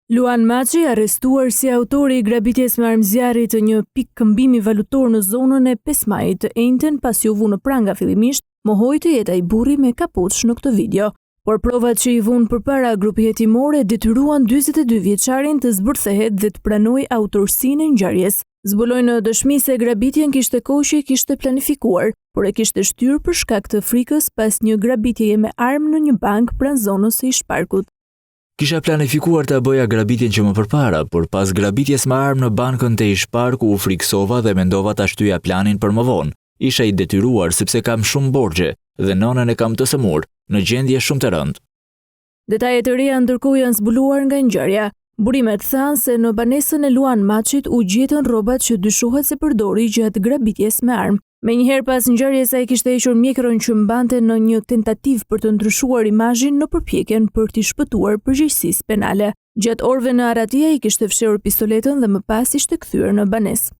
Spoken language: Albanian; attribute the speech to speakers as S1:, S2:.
S1: Luan Maçi, arrestuar si autori i grabitjes me armë zjarri të një pikë këmbimi valutor në zonën e 5 Majit të enjten pasi u vu në pranga fillimisht, mohoi të jetë ai burri me kapuç në këtë video. Por provat që i vunë përpara grupi hetimore detyruan 42 vjeçarin të zbërthehet dhe të pranojë autorsinë e ngjarjes. Zbuloi në dëshmi se grabitjen kishte kohë që i kishte planifikuar, por e kishte shtyrë për shkak të frikës pas një grabitjeje me armë në një bank pranë zonës së Ish-Parkut.
S2: Kisha planifikuar të bëja grabitjen që më përpara, por pas grabitjes me armë në bankën të Ish-Parku u friksova dhe mendova ta shtyja planin për më vonë. Isha i detyruar sepse kam shumë borxhe dhe nënën e kam të sëmur, në gjendje shumë të rëndë.
S1: Detajet e reja ndërkohë janë zbuluar nga ngjarja. Burimet thanë se në banesën e Luan Maçit u gjetën rrobat që dyshohet se përdori gjatë grabitjes me armë. Menjëherë pas ngjarjes ai kishte hequr mjekërën që mbante në një tentativë për të ndryshuar imazhin në përpjekjen për t'i shpëtuar përgjegjësisë penale. Gjatë orëve në Aratia i kishte fshehur pistoletën dhe më pas ishte kthyer në banesë.